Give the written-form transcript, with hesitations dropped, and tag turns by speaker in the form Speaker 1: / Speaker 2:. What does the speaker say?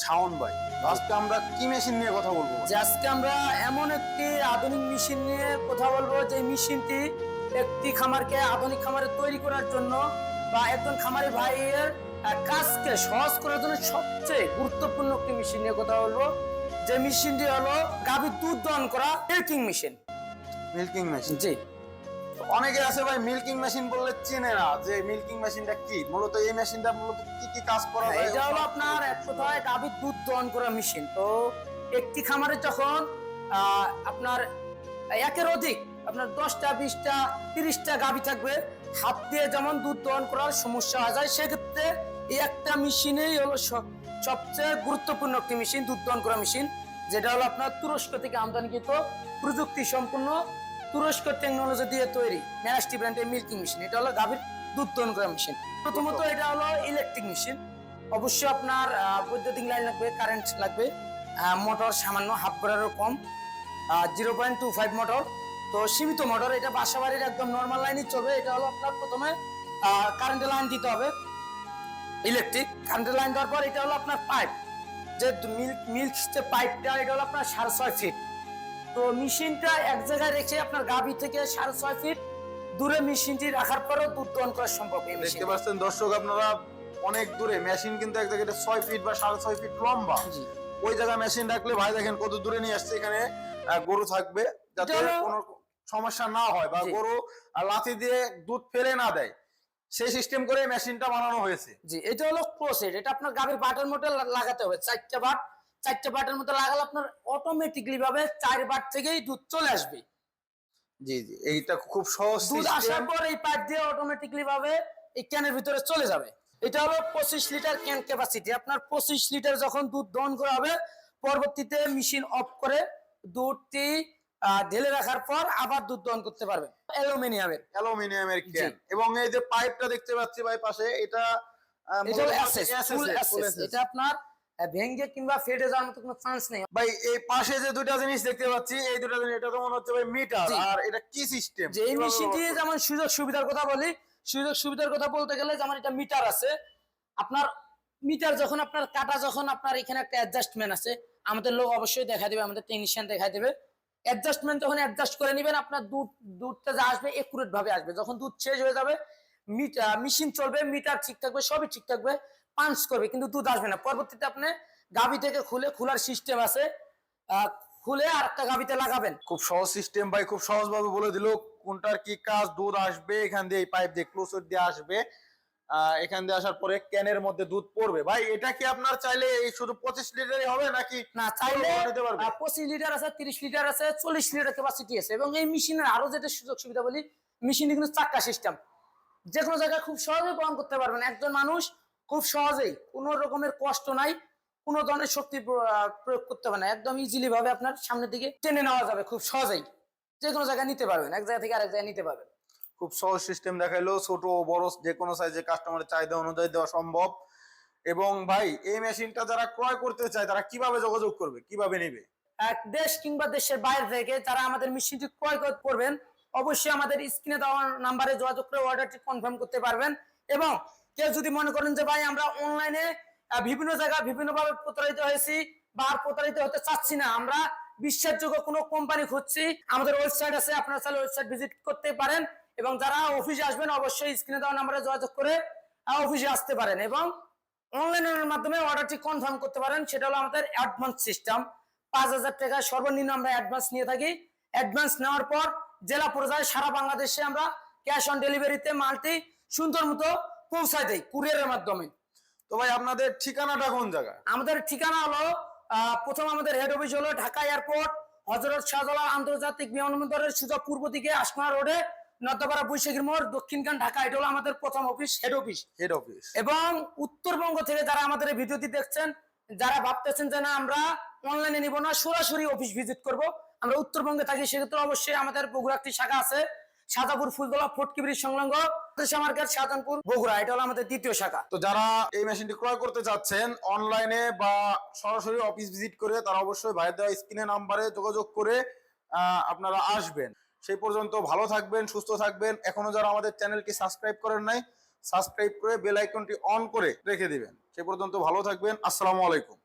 Speaker 1: ছাউন ভাই, আজকে আমরা কি মেশিন নিয়ে কথা বলবো?
Speaker 2: আজকে আমরা এমন একটি আধুনিক মেশিন নিয়ে কথা বলবো যে মেশিনটি একটি খামারকে আধুনিক খামারে তৈরি করার জন্য বা একজন খামারি ভাইয়ের কাজকে সহজ করার জন্য সবচেয়ে গুরুত্বপূর্ণ একটি মেশিন নিয়ে কথা বলবো। যে মেশিনটি হলো গাভীর দুধ দহন করা মিল্কিং মেশিন।
Speaker 1: মিল্কিং মেশিন,
Speaker 2: জি।
Speaker 1: অনেকে আছে ভাই মিল্কিং মেশিন বললে চেনে না যে মিল্কিং মেশিনটা কি। মূলত এই মেশিনটা মূলত কি কি কাজ করা হয়?
Speaker 2: এটা হলো আপনার এক কথায় গাভীর দুধ দহন করা মেশিন। তো একটি খামারে যখন আপনার একের অধিক আপনার 10টা 20টা 30টা গাভী থাকবে, হাত দিয়ে যেমন দুধ দহন করার সমস্যা হয়ে যায়, সেক্ষেত্রে এই একটা মেশিনেই হলো সবচেয়ে গুরুত্বপূর্ণ একটি মেশিন, দুধ দহন করা মেশিন, যেটা হলো আপনার তুরস্ক থেকে আমদানিকৃত প্রযুক্তি সম্পূর্ণ তুরস্ক টেকনোলজি দিয়ে তৈরি ন্যাস্টি ব্র্যান্ডের মিল্কিং মেশিন। এটা হলো গাভীর দুধ দহন করা মেশিন। প্রথমত এটা হলো ইলেকট্রিক মেশিন। অবশ্যই আপনার বৈদ্যুতিক লাইন লাগবে, কারেন্ট লাগবে, মোটর সামান্য হাফ গড়ারও কম, 0.25 মোটর। তো সীমিত মোটর, এটা বাসা বাড়ির একদম নর্মাল লাইনই চলবে। এটা হলো আপনার প্রথমে কারেন্টের লাইন দিতে হবে, ইলেকট্রিক কারেন্টের লাইন দেওয়ার পর এটা হলো আপনার পাইপ, যে মিল্ক যে পাইপটা, এটা হলো আপনার 6.5 ফিট। তো মেশিনটা এক জায়গায় রেখে আপনার গাভী থেকে 6.5 ফিট দূরে মেশিনটি রাখার পরও দুধ দহন করা সম্ভব।
Speaker 1: দেখতে পাচ্ছেন দর্শক আপনারা, অনেক দূরে মেশিন কিন্তু এক জায়গায় 6 ফিট বা 6.5 ফিট লম্বা। ওই জায়গায় মেশিন রাখলে ভাই দেখেন কত দূরে নিয়ে আসছে। এখানে গরু থাকবে যাতে কোনো সমস্যা না হয় বা গরু লাথি দিয়ে দুধ ফেলে না দেয়, সেই সিস্টেম করে মেশিনটা বানানো হয়েছে।
Speaker 2: জি, এটা হলো ক্লোজেড। এটা আপনার গাভীর বাটের মধ্যে লাগাতে হবে, 4টা বাটের মধ্যে লাগালে আপনার অটোমেটিকলি ভাবে 4 বাট থেকেই দুধ চলে আসবে।
Speaker 1: জি জি, এইটা খুব সহজ
Speaker 2: দুধ
Speaker 1: সিস্টেম।
Speaker 2: আসার পর এই পাইপ দিয়ে অটোমেটিকলি ভাবে এই ক্যানের ভিতরে চলে যাবে। এটা হলো 25 লিটার ক্যান ক্যাপাসিটি। আপনার 25 লিটার যখন দুধ দহন করা হবে, পরবর্তীতে মেশিন অফ করে দুধটি ঢেলে রাখার পর আবার দুধ দহন করতে পারবেন।
Speaker 1: অ্যালুমিনিয়ামের ক্যান, এবং এই যে পাইপটা দেখতে পাচ্ছি ভাই পাশে, এটা
Speaker 2: এটা আপনার ভেঙে কিংবা ফেটে যাওয়ার মতো কোনো চান্স নেই
Speaker 1: ভাই। এই পাশে যে দুটো জিনিস দেখতে পাচ্ছি, এই দুটো জিনিস, এটা তো মনে হচ্ছে ভাই মিটার। আর এটা কি সিস্টেম?
Speaker 2: যে এই মেশিনটি যেমন সুযোগ সুবিধার কথা বলি, সুযোগ সুবিধার কথা বলতে গেলে যেমন এটা মিটার আছে। আপনার মিটার যখন আপনার কাটা, যখন আপনার এখানে একটা অ্যাডজাস্টমেন্ট আছে, আমাদের লোক অবশ্যই দেখা দিবে, আমাদের টেকনিশিয়ান দেখা দিবে। অ্যাডজাস্টমেন্ট যখন অ্যাডজাস্ট করে নেবেন, আপনার দুধটা যা আসবে একুরেট ভাবে আসবে। যখন দুধ শেষ হয়ে যাবে, মেশিন চলবে, মিটার ঠিক থাকবে, সবই ঠিক থাকবে, পাঞ্চ করবে, কিন্তু দুধ আসবে না। পরবর্তীতে আপনি গাভী থেকে খোলার সিস্টেম আছে, খুলে আর একটা গাভীতে লাগাবেন।
Speaker 1: খুব সহজ সিস্টেম ভাই, খুব সহজ ভাবে বলে দিল কোনটার কি কাজ। দুধ আসবে এখান দিয়ে, এই পাইপ দিয়ে ক্লোজ দিয়ে আসবে, এখান দিয়ে আসার পরে ক্যানের মধ্যে দুধ পড়বে। ভাই এটা কি আপনার চাইলে এই শুধু 25 লিটারই হবে নাকি?
Speaker 2: না, চাইলে 25 লিটার আছে, 30 লিটার আছে, 40 লিটার ক্যাপাসিটি আছে। এবং এই মেশিনের আরো যেটা সুযোগ সুবিধা বলি, মেশিনে কিন্তু চাকা সিস্টেম, যে কোনো জায়গায় খুব সহজেই বহন করতে পারবেন। একজন মানুষ খুব সহজেই, কোনো রকমের কষ্ট নাই, কোনো ধরনের শক্তি প্রয়োগ করতে হবে না, একদম ইজিলি ভাবে আপনার সামনের দিকে টেনে নেওয়া যাবে, খুব সহজেই যে কোনো জায়গায় নিতে পারবেন, এক জায়গা থেকে আরেক জায়গায় নিতে পারবেন।
Speaker 1: খুব সহজ সিস্টেম দেখাইলো, ছোট বড় যে কোনো সাইজে কাস্টমারের চাহিদা অনুযায়ী দেওয়া সম্ভব। এবং ভাই এই মেশিনটা যারা ক্রয় করতে চায় তারা কিভাবে যোগাযোগ করবে, কিভাবে নেবে?
Speaker 2: দেশ কিংবা দেশের বাইরে থেকে যারা আমাদের মেশিনটি ক্রয় করবেন, অবশ্যই আমাদের স্ক্রিনে দেওয়া নাম্বারে যোগাযোগ করে অর্ডারটি কনফার্ম করতে পারবেন। এবং কেউ যদি মনে করেন যে ভাই আমরা অনলাইনে বিভিন্ন জায়গায় বিভিন্নভাবে প্রতারিত হয়েছি বা আর প্রতারিত হতে চাচ্ছি না, আমরা বিশ্বাসযোগ্য কোনো কোম্পানি খুঁজছি, আমাদের ওয়েবসাইট আছে, আপনারা চাইলে ওয়েবসাইট ভিজিট করতে পারেন। এবং যারা অফিসে আসবেন, অবশ্যই স্ক্রিনে দেওয়া নাম্বারে যোগাযোগ করে অফিসে আসতে পারেন এবং অনলাইনের মাধ্যমে অর্ডারটি কনফার্ম করতে পারেন। সেটা হলো আমাদের অ্যাডভান্স সিস্টেম। 5,000 টাকা সর্বনিম্ন আমরা অ্যাডভান্স নিয়ে থাকি। অ্যাডভান্স নেওয়ার পর জেলা পর্যায়ে সারা বাংলাদেশে আমরা ক্যাশ অন ডেলিভারিতে মালটি সুন্দর মতো পৌঁছায় দেই কুরিয়ারের মাধ্যমে।
Speaker 1: তো ভাই আপনাদের ঠিকানাটা কোন জায়গায়?
Speaker 2: আমাদের ঠিকানা হলো প্রথম আমাদের হেড অফিস হলো ঢাকা এয়ারপোর্ট, হযরত শাহজালাল আন্তর্জাতিক বিমানবন্দরের সোজা পূর্ব দিকে আসমা রোডে, নর্দাপাড়া বৈশাখীর মোড়, দক্ষিণখান, ঢাকা। এটা হলো আমাদের প্রথম অফিস, হেড অফিস। এবং উত্তরবঙ্গ থেকে যারা আমাদের এই ভিডিওটি দেখছেন, যারা ভাবতেছেন যে না আমরা অনলাইনে নিব না, সরাসরি অফিস ভিজিট করব, আমরা উত্তরবঙ্গে থাকি, সেক্ষেত্রে অবশ্যই আমাদের বগুড়া একটি শাখা আছে, শাহজাপুর ফুলতলা ফটকি ব্রিজ সংলগ্ন মার্কেট, শাহজাহানপুর, বগুড়া। এটা হলো আমাদের দ্বিতীয় শাখা।
Speaker 1: তো যারা এই মেশিনটি ক্রয় করতে চাচ্ছেন অনলাইনে বা সরাসরি অফিস ভিজিট করে, তারা অবশ্যই ভাইয়ের দেওয়া স্ক্রিনে নাম্বারে যোগাযোগ করে আপনারা আসবেন। সেই পর্যন্ত ভালো থাকবেন, সুস্থ থাকবেন। এখনো যারা আমাদের চ্যানেলটি সাবস্ক্রাইব করেন নাই, সাবস্ক্রাইব করে বেল আইকনটি অন করে রেখে দিবেন। সেই পর্যন্ত ভালো থাকবেন। আসসালামু আলাইকুম।